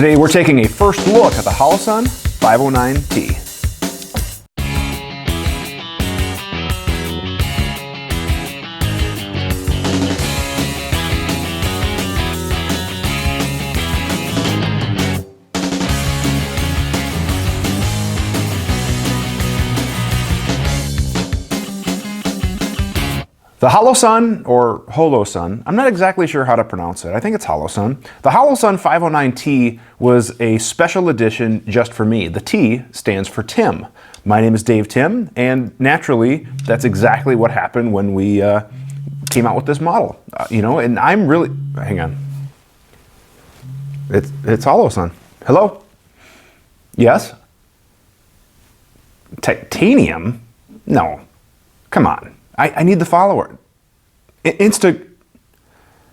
Today we're taking a first look at the Holosun 509T. The Holosun, or Holosun, I'm not exactly sure how to pronounce it. I think it's Holosun. The Holosun 509T was a special edition just for me. The T stands for Tim. My name is Dave Tim, and naturally, that's exactly what happened when we came out with this model. And I'm really, hang on. It's Holosun. Hello? Yes? Titanium? No. Come on. I need the follower.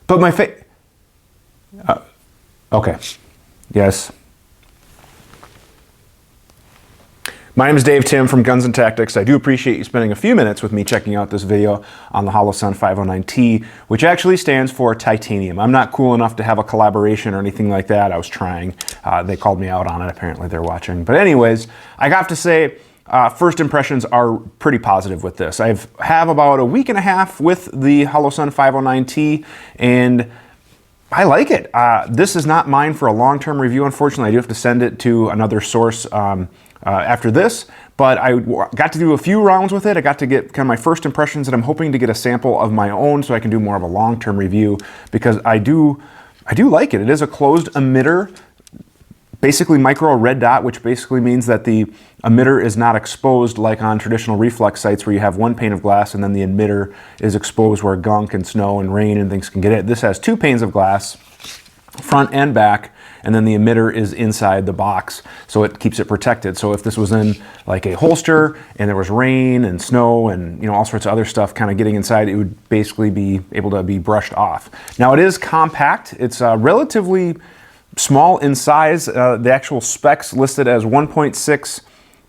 But my okay. Yes. My name is Dave Tim from Guns and Tactics. I do appreciate you spending a few minutes with me checking out this video on the Holosun 509T, which actually stands for titanium. I'm not cool enough to have a collaboration or anything like that. I was trying. They called me out on it. Apparently they're watching. But anyways, I have to say, first impressions are pretty positive with this. I have about a week and a half with the Holosun 509T, and I like it. This is not mine for a long-term review, unfortunately. I do have to send it to another source after this, but I got to do a few rounds with it. I got to get kind of my first impressions, and I'm hoping to get a sample of my own so I can do more of a long-term review, because I do like it. It is a closed emitter, basically micro red dot, which basically means that the emitter is not exposed like on traditional reflex sights where you have one pane of glass and then the emitter is exposed where gunk and snow and rain and things can get it. This has two panes of glass, front and back, and then the emitter is inside the box, so it keeps it protected. So if this was in like a holster and there was rain and snow and all sorts of other stuff kind of getting inside, it would basically be able to be brushed off. Now it is compact. It's relatively small in size. The actual specs listed as 1.6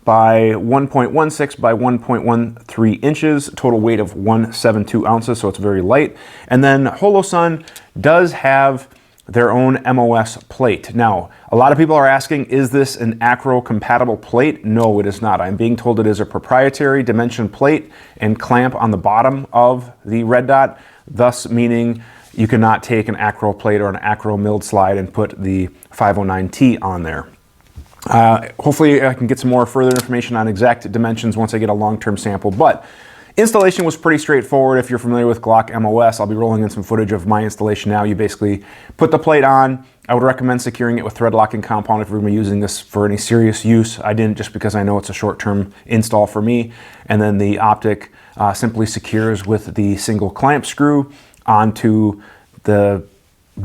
by 1.16 by 1.13 inches, total weight of 172 ounces, so it's very light. And then Holosun does have their own MOS plate. Now, a lot of people are asking, is this an Acro compatible plate? No, it is not. I'm being told it is a proprietary dimension plate and clamp on the bottom of the red dot, thus meaning you cannot take an Acro plate or an Acro milled slide and put the 509T on there. Hopefully I can get some more further information on exact dimensions once I get a long-term sample, but installation was pretty straightforward. If you're familiar with Glock MOS, I'll be rolling in some footage of my installation now. You basically put the plate on. I would recommend securing it with thread locking compound if you're going to be using this for any serious use. I didn't, just because I know it's a short-term install for me. And then the optic simply secures with the single clamp screw onto the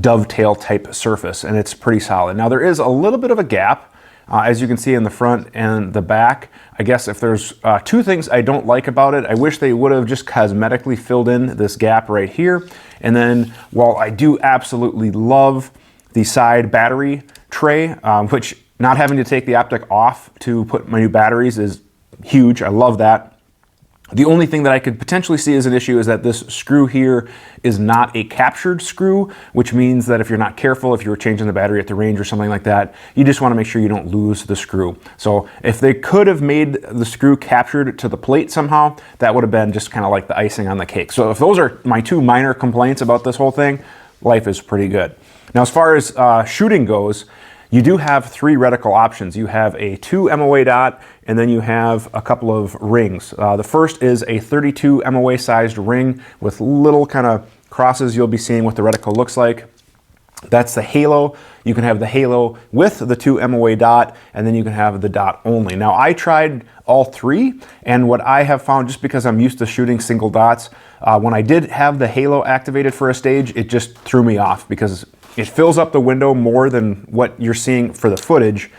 dovetail type surface, and it's pretty solid. Now there is a little bit of a gap, as you can see in the front and the back. I guess if there's two things I don't like about it, I wish they would have just cosmetically filled in this gap right here. And then while I do absolutely love the side battery tray, which not having to take the optic off to put my new batteries is huge. I love that. The only thing that I could potentially see as an issue is that this screw here is not a captured screw, which means that if you're not careful, if you were changing the battery at the range or something like that, you just want to make sure you don't lose the screw. So if they could have made the screw captured to the plate somehow, that would have been just kind of like the icing on the cake. So if those are my two minor complaints about this whole thing, life is pretty good. Now as far as shooting goes, you do have three reticle options. You have a 2 MOA dot, and then you have a couple of rings. The first is a 32 MOA sized ring with little kind of crosses you'll be seeing what the reticle looks like. That's the halo. You can have the halo with the 2 MOA dot, and then you can have the dot only. Now I tried all three, and what I have found, just because I'm used to shooting single dots, when I did have the halo activated for a stage, it just threw me off because it fills up the window more than what you're seeing for the footage.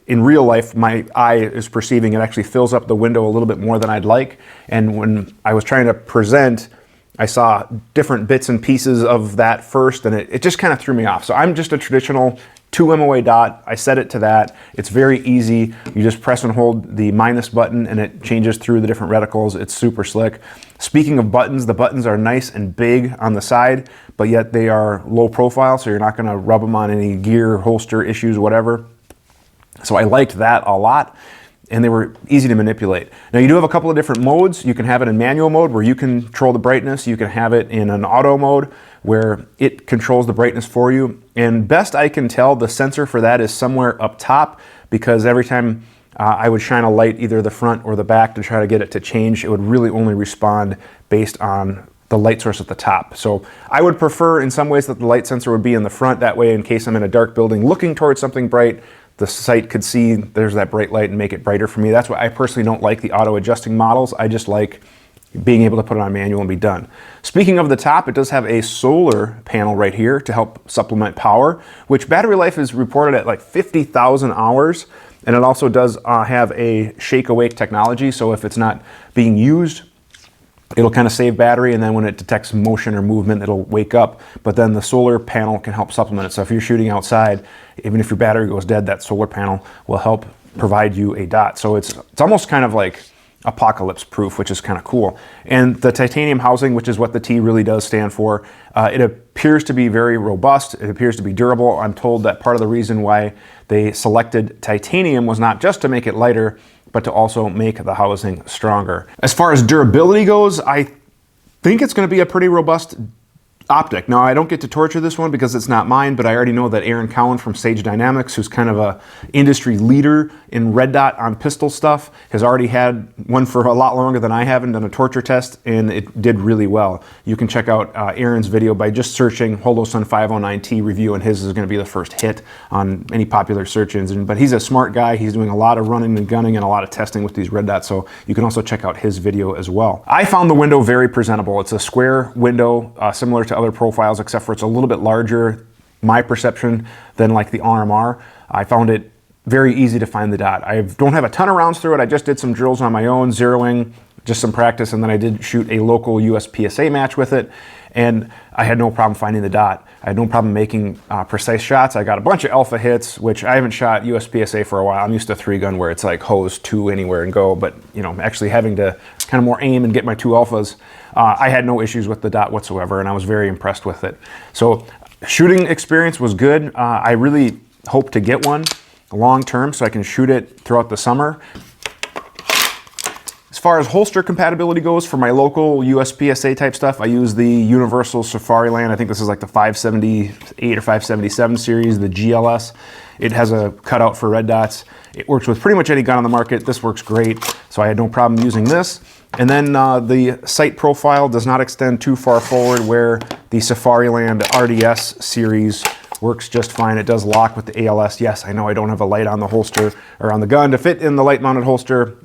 In real life, my eye is perceiving it actually fills up the window a little bit more than I'd like. And when I was trying to present, I saw different bits and pieces of that first, and it just kind of threw me off. So I'm just a traditional 2 MOA dot. I set it to that. It's very easy. You just press and hold the minus button and it changes through the different reticles. It's super slick. Speaking of buttons, the buttons are nice and big on the side, but yet they are low profile, so you're not gonna rub them on any gear, holster issues, whatever. So I liked that a lot, and they were easy to manipulate. Now you do have a couple of different modes. You can have it in manual mode where you control the brightness. You can have it in an auto mode where it controls the brightness for you. And best I can tell, the sensor for that is somewhere up top, because every time I would shine a light, either the front or the back, to try to get it to change, it would really only respond based on the light source at the top. So I would prefer in some ways that the light sensor would be in the front. That way, in case I'm in a dark building looking towards something bright, the sight could see there's that bright light and make it brighter for me. That's why I personally don't like the auto adjusting models. I just like being able to put it on manual and be done. Speaking of the top, it does have a solar panel right here to help supplement power, which battery life is reported at like 50,000 hours. And it also does have a shake awake technology. So if it's not being used, it'll kind of save battery, and then when it detects motion or movement, it'll wake up. But then the solar panel can help supplement it. So if you're shooting outside, even if your battery goes dead, that solar panel will help provide you a dot. So it's almost kind of like apocalypse proof, which is kind of cool. And the titanium housing, which is what the T really does stand for, it appears to be very robust. It appears to be durable. I'm told that part of the reason why they selected titanium was not just to make it lighter, but to also make the housing stronger. As far as durability goes, I think it's going to be a pretty robust optic. Now, I don't get to torture this one because it's not mine, but I already know that Aaron Cowan from Sage Dynamics, who's kind of a industry leader in red dot on pistol stuff, has already had one for a lot longer than I have and done a torture test, and it did really well. You can check out Aaron's video by just searching Holosun 509T review, and his is going to be the first hit on any popular search engine. But he's a smart guy. He's doing a lot of running and gunning and a lot of testing with these red dots, so you can also check out his video as well. I found the window very presentable. It's a square window, similar to other profiles, except for it's a little bit larger, my perception, than like the RMR. I found it very easy to find the dot. I don't have a ton of rounds through it. I just did some drills on my own, zeroing, just some practice, and then I did shoot a local USPSA match with it, and I had no problem finding the dot. I had no problem making precise shots. I got a bunch of alpha hits, which I haven't shot USPSA for a while. I'm used to 3-gun where it's like hose 2 anywhere and go, but you know, actually having to kind of more aim and get my 2 alphas, I had no issues with the dot whatsoever, and I was very impressed with it. So shooting experience was good. I really hope to get one long term so I can shoot it throughout the summer. As far as holster compatibility goes, for my local USPSA type stuff, I use the Universal Safariland. I think this is like the 578 or 577 series, the GLS. It has a cutout for red dots. It works with pretty much any gun on the market. This works great, so I had no problem using this. And then the sight profile does not extend too far forward, where the Safariland RDS series works just fine. It does lock with the ALS. Yes, I know I don't have a light on the holster or on the gun to fit in the light mounted holster.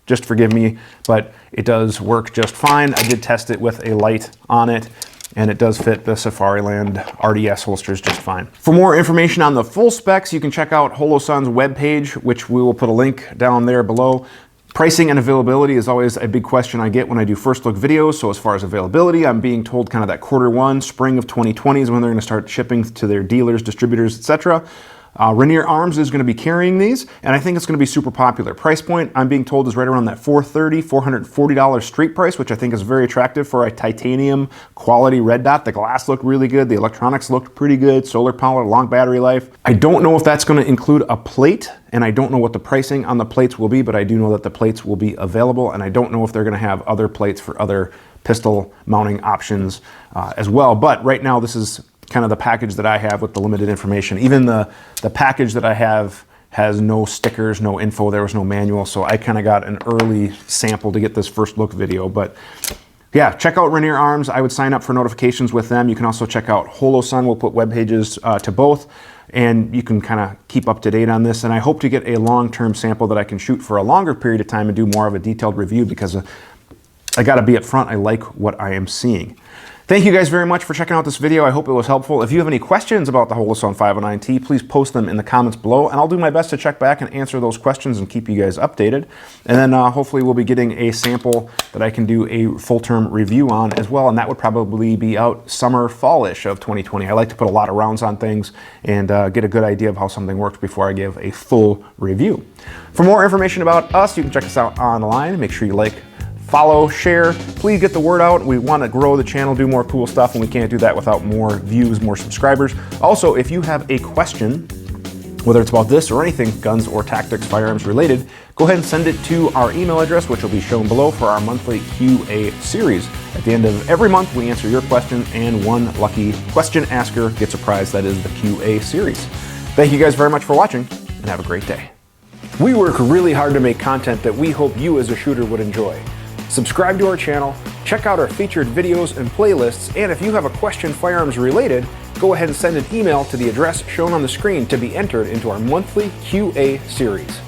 Just forgive me, but it does work just fine. I did test it with a light on it, and it does fit the Safariland RDS holsters just fine. For more information on the full specs, you can check out Holosun's webpage, which we will put a link down there below. Pricing and availability is always a big question I get when I do first look videos. So as far as availability, I'm being told kind of that Q1, spring of 2020 is when they're going to start shipping to their dealers, distributors, etc. Rainier Arms is going to be carrying these, and I think it's going to be super popular. Price point, I'm being told, is right around that $430, $440 street price, which I think is very attractive for a titanium quality red dot. The glass looked really good. The electronics looked pretty good. Solar power, long battery life. I don't know if that's going to include a plate, and I don't know what the pricing on the plates will be, but I do know that the plates will be available, and I don't know if they're going to have other plates for other pistol mounting options as well. But right now, this is kind of the package that I have with the limited information. Even the package that I have has no stickers, no info. There was no manual, so I kind of got an early sample to get this first look video. But yeah, check out Rainier Arms. I would sign up for notifications with them. You can also check out Holosun. We'll put web pages to both, and you can kind of keep up to date on this. And I hope to get a long-term sample that I can shoot for a longer period of time and do more of a detailed review, because I got to be upfront. I like what I am seeing. Thank you guys very much for checking out this video. I hope it was helpful. If you have any questions about the Holosun 509T, please post them in the comments below, and I'll do my best to check back and answer those questions and keep you guys updated. And then hopefully we'll be getting a sample that I can do a full-term review on as well, and that would probably be out summer, fall-ish of 2020. I like to put a lot of rounds on things and get a good idea of how something works before I give a full review. For more information about us, you can check us out online. Make sure you like, follow, share. Please get the word out. We want to grow the channel, do more cool stuff, and we can't do that without more views, more subscribers. Also, if you have a question, whether it's about this or anything guns or tactics, firearms related, go ahead and send it to our email address, which will be shown below, for our monthly QA series. At the end of every month, we answer your question, and one lucky question asker gets a prize. That is the QA series. Thank you guys very much for watching, and have a great day. We work really hard to make content that we hope you as a shooter would enjoy. Subscribe to our channel, check out our featured videos and playlists, and if you have a question firearms related, go ahead and send an email to the address shown on the screen to be entered into our monthly QA series.